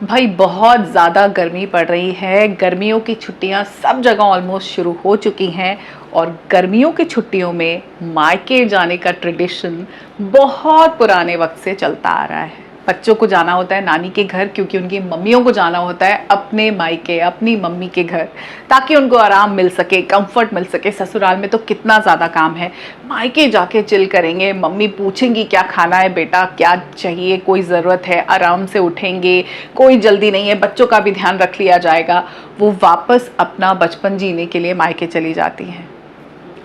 भाई बहुत ज़्यादा गर्मी पड़ रही है। गर्मियों की छुट्टियां सब जगह ऑलमोस्ट शुरू हो चुकी हैं और गर्मियों की छुट्टियों में मायके जाने का ट्रेडिशन बहुत पुराने वक्त से चलता आ रहा है। बच्चों को जाना होता है नानी के घर क्योंकि उनकी मम्मियों को जाना होता है अपने मायके, अपनी मम्मी के घर, ताकि उनको आराम मिल सके, कंफर्ट मिल सके। ससुराल में तो कितना ज़्यादा काम है, मायके जाके चिल करेंगे, मम्मी पूछेंगी क्या खाना है बेटा, क्या चाहिए, कोई ज़रूरत है, आराम से उठेंगे, कोई जल्दी नहीं है, बच्चों का भी ध्यान रख लिया जाएगा। वो वापस अपना बचपन जीने के लिए मायके चली जाती हैं।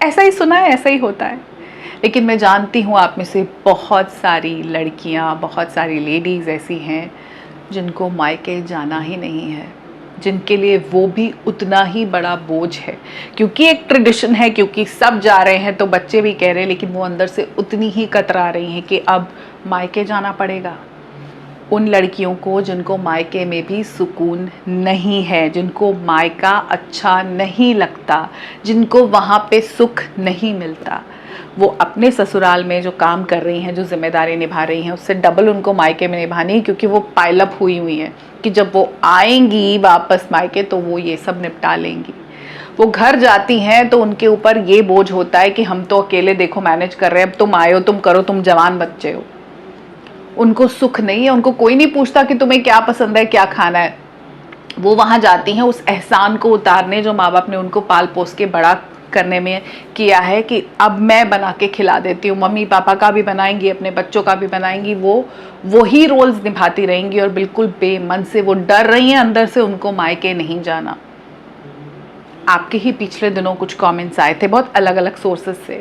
ऐसा ही सुना है, ऐसा ही होता है। लेकिन मैं जानती हूँ आप में से बहुत सारी लड़कियाँ, बहुत सारी लेडीज़ ऐसी हैं जिनको मायके जाना ही नहीं है, जिनके लिए वो भी उतना ही बड़ा बोझ है। क्योंकि एक ट्रेडिशन है, क्योंकि सब जा रहे हैं तो बच्चे भी कह रहे हैं, लेकिन वो अंदर से उतनी ही कतरा रही हैं कि अब मायके जाना पड़ेगा। उन लड़कियों को जिनको मायके में भी सुकून नहीं है, जिनको मायका अच्छा नहीं लगता, जिनको वहाँ पे सुख नहीं मिलता, वो अपने ससुराल में जो काम कर रही हैं, जो जिम्मेदारी निभा रही हैं, उससे डबल उनको मायके में निभानी है। क्योंकि वो पाइलअप हुई हुई हैं कि जब वो आएंगी वापस मायके तो वो ये सब निपटा लेंगी। वो घर जाती हैं तो उनके ऊपर ये बोझ होता है कि हम तो अकेले देखो मैनेज कर रहे हैं, अब तुम आए हो, तुम करो, तुम जवान बच्चे हो। उनको सुख नहीं है, उनको कोई नहीं पूछता कि तुम्हें क्या पसंद है, क्या खाना है। वो वहाँ जाती हैं उस एहसान को उतारने जो माँ बाप ने उनको पाल पोस के बड़ा करने में किया है, कि अब मैं बना के खिला देती हूँ। मम्मी पापा का भी बनाएंगी, अपने बच्चों का भी बनाएंगी, वो वही रोल्स निभाती रहेंगी और बिल्कुल बेमन से वो डर रही हैं अंदर से, उनको मायके नहीं जाना। आपके ही पिछले दिनों कुछ कमेंट्स आए थे बहुत अलग अलग सोर्सेस से,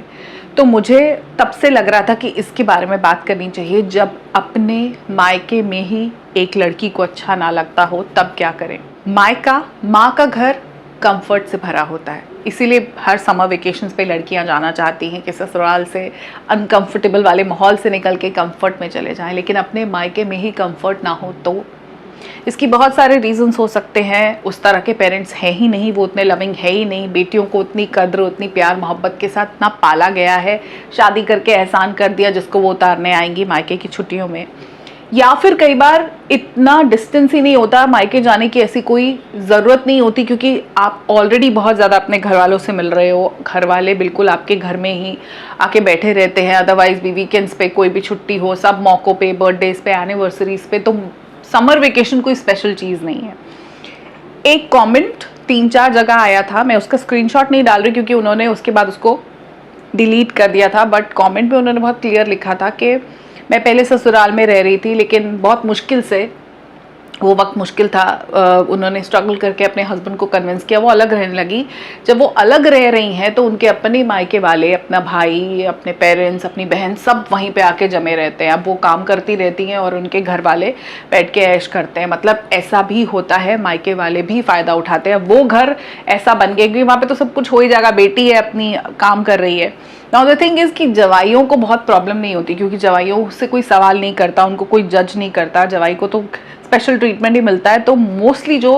तो मुझे तब से लग रहा था कि इसके बारे में बात करनी चाहिए। जब अपने मायके में ही एक लड़की को अच्छा ना लगता हो तब क्या करें। मायका, माँ का घर, कंफर्ट से भरा होता है, इसीलिए हर समर वेकेशंस पे लड़कियां जाना चाहती हैं कि ससुराल से अनकंफर्टेबल वाले माहौल से निकल के कंफर्ट में चले जाएं। लेकिन अपने मायके में ही कंफर्ट ना हो तो इसकी बहुत सारे रीजंस हो सकते हैं। उस तरह के पेरेंट्स हैं ही नहीं, वो उतने लविंग है ही नहीं, बेटियों को उतनी कद्र, उतनी प्यार मोहब्बत के साथ ना पाला गया है, शादी करके एहसान कर दिया जिसको वो उतारने आएंगी मायके की छुट्टियों में। या फिर कई बार इतना डिस्टेंस ही नहीं होता, मायके जाने की ऐसी कोई ज़रूरत नहीं होती क्योंकि आप ऑलरेडी बहुत ज़्यादा अपने घर वालों से मिल रहे हो, घर वाले बिल्कुल आपके घर में ही आके बैठे रहते हैं। अदरवाइज भी वीकेंड्स पे, कोई भी छुट्टी हो, सब मौक़ों पे, बर्थडेज पे, एनिवर्सरीज पे, तो समर वेकेशन कोई स्पेशल चीज़ नहीं है। एक कमेंट 3-4 जगह आया था, मैं उसका स्क्रीनशॉट नहीं डाल रही क्योंकि उन्होंने उसके बाद उसको डिलीट कर दिया था, बट कमेंट में उन्होंने बहुत क्लियर लिखा था कि मैं पहले ससुराल में रह रही थी लेकिन बहुत मुश्किल से, वो वक्त मुश्किल था, उन्होंने स्ट्रगल करके अपने हस्बैंड को कन्विंस किया, वो अलग रहने लगी। जब वो अलग रह रही हैं तो उनके अपने मायके वाले, अपना भाई, अपने पेरेंट्स, अपनी बहन, सब वहीं पे आके जमे रहते हैं। अब वो काम करती रहती हैं और उनके घर वाले बैठ के ऐश करते हैं। मतलब ऐसा भी होता है, मायके वाले भी फ़ायदा उठाते हैं। वो घर ऐसा बन गया क्योंकि वहाँ पर तो सब कुछ हो ही जाएगा, बेटी है अपनी, काम कर रही है। नाउ द थिंग इज़ कि जवाइयों को बहुत प्रॉब्लम नहीं होती क्योंकि जवाइयों से कोई सवाल नहीं करता, उनको कोई जज नहीं करता, जवाई को तो स्पेशल ट्रीटमेंट ही मिलता है। तो मोस्टली जो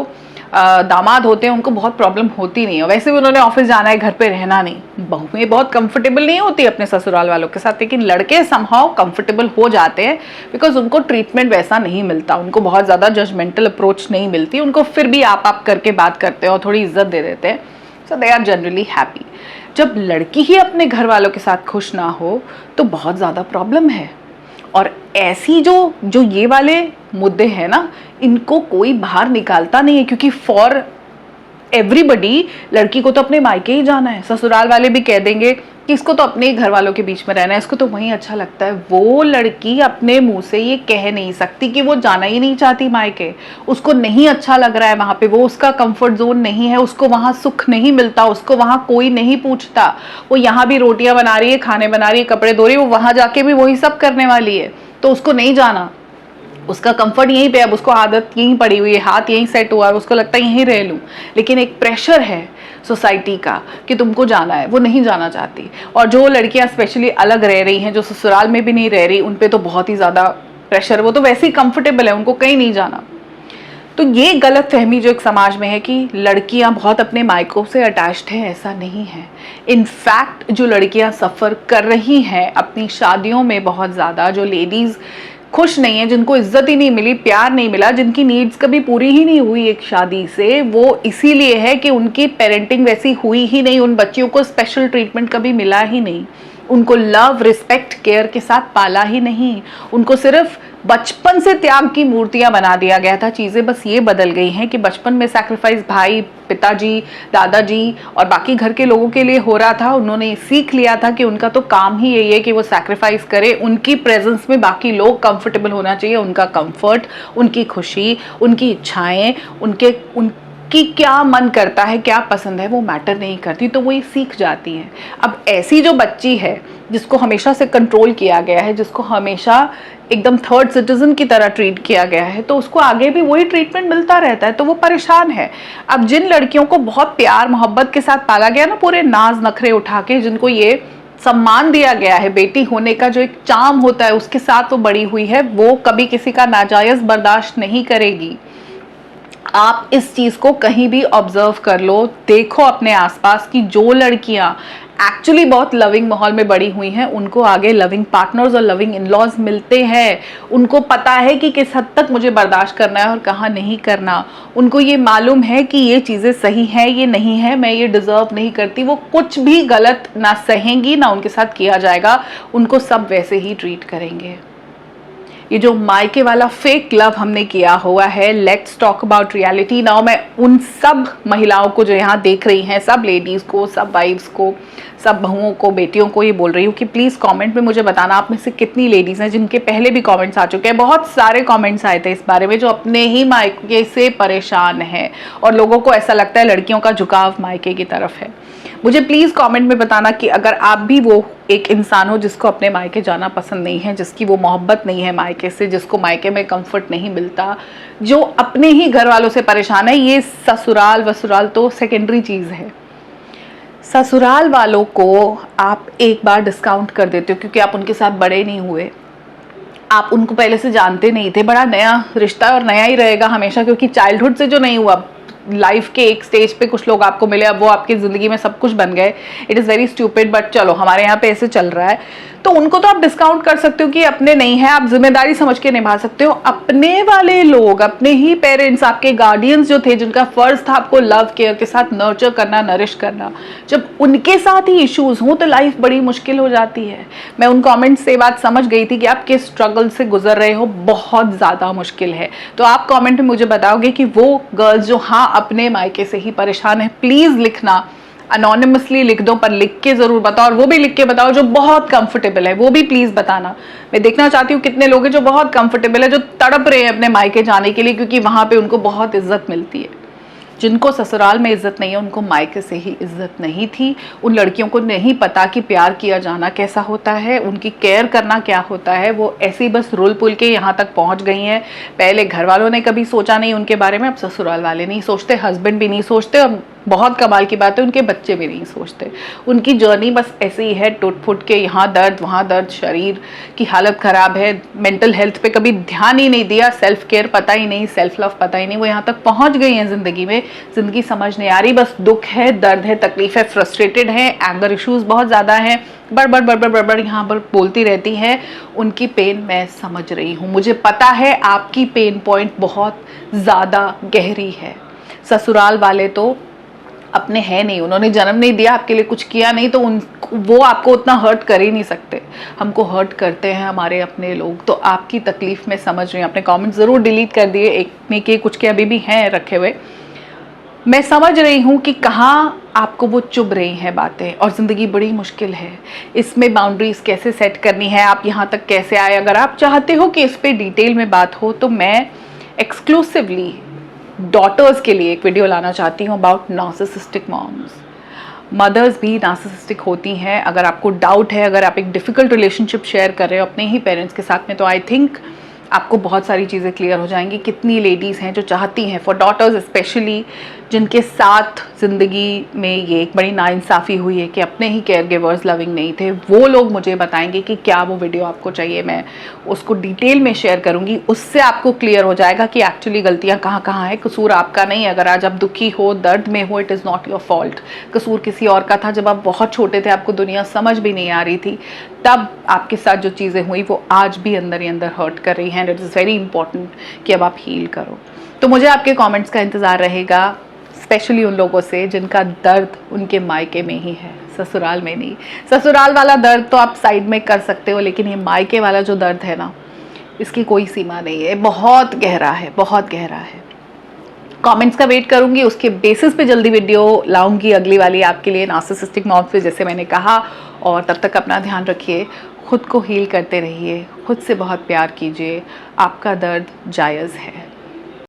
दामाद होते हैं उनको बहुत प्रॉब्लम होती नहीं है। वैसे भी उन्होंने ऑफिस जाना है, घर पे रहना नहीं। बहुएं बहुत कंफर्टेबल नहीं होती अपने ससुराल वालों के साथ, लेकिन लड़के समहाउ कंफर्टेबल हो जाते हैं बिकॉज उनको ट्रीटमेंट वैसा नहीं मिलता, उनको बहुत ज़्यादा जजमेंटल अप्रोच नहीं मिलती, उनको फिर भी आप करके बात करते हैं और थोड़ी इज्जत दे देते हैं। सो दे आर जनरली हैप्पी। जब लड़की ही अपने घर वालों के साथ खुश ना हो तो बहुत ज़्यादा प्रॉब्लम है। और ऐसी जो ये वाले मुद्दे हैं ना, इनको कोई बाहर निकालता नहीं है क्योंकि फॉर एवरीबडी लड़की को तो अपने मायके ही जाना है। ससुराल वाले भी कह देंगे कि इसको तो अपने घर वालों के बीच में रहना है, इसको तो वहीं अच्छा लगता है। वो लड़की अपने मुंह से ये कह नहीं सकती कि वो जाना ही नहीं चाहती मायके, उसको नहीं अच्छा लग रहा है वहाँ पे, वो उसका कंफर्ट जोन नहीं है, उसको वहाँ सुख नहीं मिलता, उसको वहाँ कोई नहीं पूछता। वो यहाँ भी रोटियां बना रही है, खाने बना रही है, कपड़े धो रही है, वो वहाँ जाके भी वही सब करने वाली है, तो उसको नहीं जाना। उसका कंफर्ट यहीं पे, अब उसको आदत यहीं पड़ी हुई है, हाथ यहीं सेट हुआ है, उसको लगता है यहीं रह लूँ। लेकिन एक प्रेशर है सोसाइटी का कि तुमको जाना है, वो नहीं जाना चाहती। और जो लड़कियां स्पेशली अलग रह रही हैं, जो ससुराल में भी नहीं रह रही, उन पे तो बहुत ही ज़्यादा प्रेशर, वो तो वैसे ही कंफर्टेबल है, उनको कहीं नहीं जाना। तो ये गलत फहमी जो एक समाज में है कि लड़कियां बहुत अपने मायकों से अटैच्ड हैं, ऐसा नहीं है। इनफैक्ट जो लड़कियां सफ़र कर रही हैं अपनी शादियों में, बहुत ज़्यादा जो लेडीज़ खुश नहीं है, जिनको इज्जत ही नहीं मिली, प्यार नहीं मिला, जिनकी नीड्स कभी पूरी ही नहीं हुई एक शादी से, वो इसीलिए है कि उनकी पेरेंटिंग वैसी हुई ही नहीं, उन बच्चियों को स्पेशल ट्रीटमेंट कभी मिला ही नहीं, उनको लव रिस्पेक्ट केयर के साथ पाला ही नहीं, उनको सिर्फ बचपन से त्याग की मूर्तियां बना दिया गया था। चीज़ें बस ये बदल गई हैं कि बचपन में सैक्रिफाइस भाई, पिताजी, दादाजी और बाकी घर के लोगों के लिए हो रहा था। उन्होंने सीख लिया था कि उनका तो काम ही यही है कि वो सैक्रिफाइस करे, उनकी प्रेजेंस में बाकी लोग कंफर्टेबल होना चाहिए, उनका कंफर्ट, उनकी खुशी, उनकी इच्छाएं, उनकी क्या मन करता है, क्या पसंद है, वो मैटर नहीं करती, तो वो ये सीख जाती है। अब ऐसी जो बच्ची है जिसको हमेशा से कंट्रोल किया गया है, जिसको हमेशा एकदम थर्ड सिटीजन की तरह ट्रीट किया गया है, तो उसको आगे भी वही ट्रीटमेंट मिलता रहता है, तो वो परेशान है। अब जिन लड़कियों को बहुत प्यार मोहब्बत के साथ पाला गया ना, पूरे नाज नखरे उठा के, जिनको ये सम्मान दिया गया है, बेटी होने का जो एक चार्म होता है उसके साथ वो बड़ी हुई है, वो कभी किसी का नाजायज बर्दाश्त नहीं करेगी। आप इस चीज को कहीं भी ऑब्जर्व कर लो, देखो अपने आसपास की जो लड़कियां एक्चुअली बहुत लविंग माहौल में बड़ी हुई हैं, उनको आगे लविंग पार्टनर्स और लविंग इन-लॉज मिलते हैं। उनको पता है कि किस हद तक मुझे बर्दाश्त करना है और कहाँ नहीं करना। उनको ये मालूम है कि ये चीज़ें सही हैं, ये नहीं है, मैं ये डिजर्व नहीं करती। वो कुछ भी गलत ना सहेंगी, ना उनके साथ किया जाएगा, उनको सब वैसे ही ट्रीट करेंगे। ये जो मायके वाला फेक लव हमने किया हुआ है, let's talk about reality now. मैं उन सब महिलाओं को जो यहाँ देख रही हैं, सब लेडीज़ को, सब वाइफ्स को, सब बहुओं को, बेटियों को ये बोल रही हूँ कि प्लीज़ कमेंट में मुझे बताना आप में से कितनी लेडीज़ हैं जिनके पहले भी कमेंट्स आ चुके हैं। बहुत सारे कमेंट्स आए थे इस बारे में, जो अपने ही मायके से परेशान हैं और लोगों को ऐसा लगता है लड़कियों का झुकाव मायके की तरफ है। मुझे प्लीज़ कमेंट में बताना कि अगर आप भी वो एक इंसान हो जिसको अपने मायके जाना पसंद नहीं है, जिसकी वो मोहब्बत नहीं है मायके से, जिसको मायके में कंफर्ट नहीं मिलता, जो अपने ही घर वालों से परेशान है। ये ससुराल वसुराल तो सेकेंडरी चीज़ है। ससुराल वालों को आप एक बार डिस्काउंट कर देते हो क्योंकि आप उनके साथ बड़े नहीं हुए, आप उनको पहले से जानते नहीं थे, बड़ा नया रिश्ता और नया ही रहेगा हमेशा, क्योंकि चाइल्डहुड से जो नहीं हुआ, लाइफ के एक स्टेज पे कुछ लोग आपको मिले, अब वो आपकी ज़िंदगी में सब कुछ बन गए। It is very stupid, but चलो हमारे यहाँ पे ऐसे चल रहा है। तो उनको तो आप डिस्काउंट कर सकते हो कि अपने नहीं है, आप जिम्मेदारी समझ के निभा सकते हो। अपने वाले लोग, अपने ही पेरेंट्स, आपके गार्डियंस जो थे, जिनका फर्ज था आपको लव केयर के साथ नर्चर करना, नरिश करना, जब उनके साथ ही इश्यूज हों तो लाइफ बड़ी मुश्किल हो जाती है। मैं उन कमेंट्स से बात समझ गई थी कि आप किस स्ट्रगल से गुजर रहे हो, बहुत ज़्यादा मुश्किल है। तो आप कमेंट में मुझे बताओगे कि वो गर्ल्स जो हाँ अपने मायके से ही परेशान है, प्लीज़ लिखना, अनोनिमसली लिख दो, पर लिख के ज़रूर बताओ, और वो भी लिख के बताओ जो बहुत कंफर्टेबल है, वो भी प्लीज़ बताना। मैं देखना चाहती हूँ कितने लोग हैं जो बहुत कंफर्टेबल है, जो तड़प रहे हैं अपने मायके जाने के लिए, क्योंकि वहाँ पे उनको बहुत इज्जत मिलती है। जिनको ससुराल में इज्जत नहीं है, उनको मायके से ही इज्जत नहीं थी। उन लड़कियों को नहीं पता कि प्यार किया जाना कैसा होता है, उनकी केयर करना क्या होता है। वो ऐसे ही बस रुल पुल के यहाँ तक पहुँच गई हैं। पहले घर वालों ने कभी सोचा नहीं उनके बारे में, अब ससुराल वाले नहीं सोचते, हस्बैंड भी नहीं सोचते, और बहुत कमाल की बात है उनके बच्चे भी नहीं सोचते। उनकी जर्नी बस ऐसे ही है, टूट फूट के, यहाँ दर्द वहाँ दर्द, शरीर की हालत ख़राब है, मेंटल हेल्थ पे कभी ध्यान ही नहीं दिया, सेल्फ केयर पता ही नहीं, सेल्फ लव पता ही नहीं। वो यहाँ तक पहुँच गई हैं ज़िंदगी में, ज़िंदगी समझ नहीं आ रही, बस दुख है, दर्द है, तकलीफ है, फ्रस्ट्रेटेड है, एंगर इश्यूज़ बहुत ज़्यादा हैं, बड़बड़ बड़बड़ बड़बड़ यहाँ पर बोलती रहती हैं। उनकी पेन मैं समझ रही हूँ, मुझे पता है आपकी पेन पॉइंट बहुत ज़्यादा गहरी है। ससुराल वाले तो अपने हैं नहीं, उन्होंने जन्म नहीं दिया, आपके लिए कुछ किया नहीं, तो वो आपको उतना हर्ट कर ही नहीं सकते। हमको हर्ट करते हैं हमारे अपने लोग। तो आपकी तकलीफ में समझ रही हूँ। अपने कमेंट ज़रूर डिलीट कर दिए, एक ने के कुछ के अभी भी हैं रखे हुए। मैं समझ रही हूँ कि कहाँ आपको वो चुभ रही हैं बातें, और ज़िंदगी बड़ी मुश्किल है, इसमें बाउंड्रीज कैसे सेट करनी है, आप यहाँ तक कैसे आए। अगर आप चाहते हो कि इस पर डिटेल में बात हो, तो मैं एक्सक्लूसिवली डॉटर्स के लिए एक वीडियो लाना चाहती हूँ अबाउट नार्सिसिस्टिक मॉम्स। मदर्स भी नार्सिसिस्टिक होती हैं। अगर आपको डाउट है, अगर आप एक डिफ़िकल्ट रिलेशनशिप शेयर कर रहे हो अपने ही पेरेंट्स के साथ में, तो आई थिंक आपको बहुत सारी चीज़ें क्लियर हो जाएंगी। कितनी लेडीज़ हैं जो चाहती हैं, फॉर डॉटर्स स्पेशली, जिनके साथ ज़िंदगी में ये एक बड़ी नाइंसाफ़ी हुई है कि अपने ही केयर गिवर्स लविंग नहीं थे, वो लोग मुझे बताएंगे कि क्या वो वीडियो आपको चाहिए। मैं उसको डिटेल में शेयर करूँगी, उससे आपको क्लियर हो जाएगा कि एक्चुअली गलतियाँ कहाँ कहाँ हैं। कसूर आपका नहीं है। अगर आज आप दुखी हो, दर्द में हो, it is not your fault. कसूर किसी और का था। जब आप बहुत छोटे थे, आपको दुनिया समझ भी नहीं आ रही थी, तब आपके साथ जो चीज़ें हुई वो आज भी अंदर ही अंदर हर्ट कर रही हैं। इट इज़ वेरी इंपॉर्टेंट कि अब आप हील करो। तो मुझे आपके कमेंट्स का इंतज़ार रहेगा, स्पेशली उन लोगों से जिनका दर्द उनके मायके में ही है, ससुराल में नहीं। ससुराल वाला दर्द तो आप साइड में कर सकते हो, लेकिन ये मायके वाला जो दर्द है ना, इसकी कोई सीमा नहीं है, बहुत गहरा है, बहुत गहरा है। कमेंट्स का वेट करूंगी, उसके बेसिस पे जल्दी वीडियो लाऊंगी अगली वाली आपके लिए, नार्सिसिस्टिक माउथ पे, जैसे मैंने कहा। और तब तक अपना ध्यान रखिए, खुद को हील करते रहिए, खुद से बहुत प्यार कीजिए। आपका दर्द जायज़ है।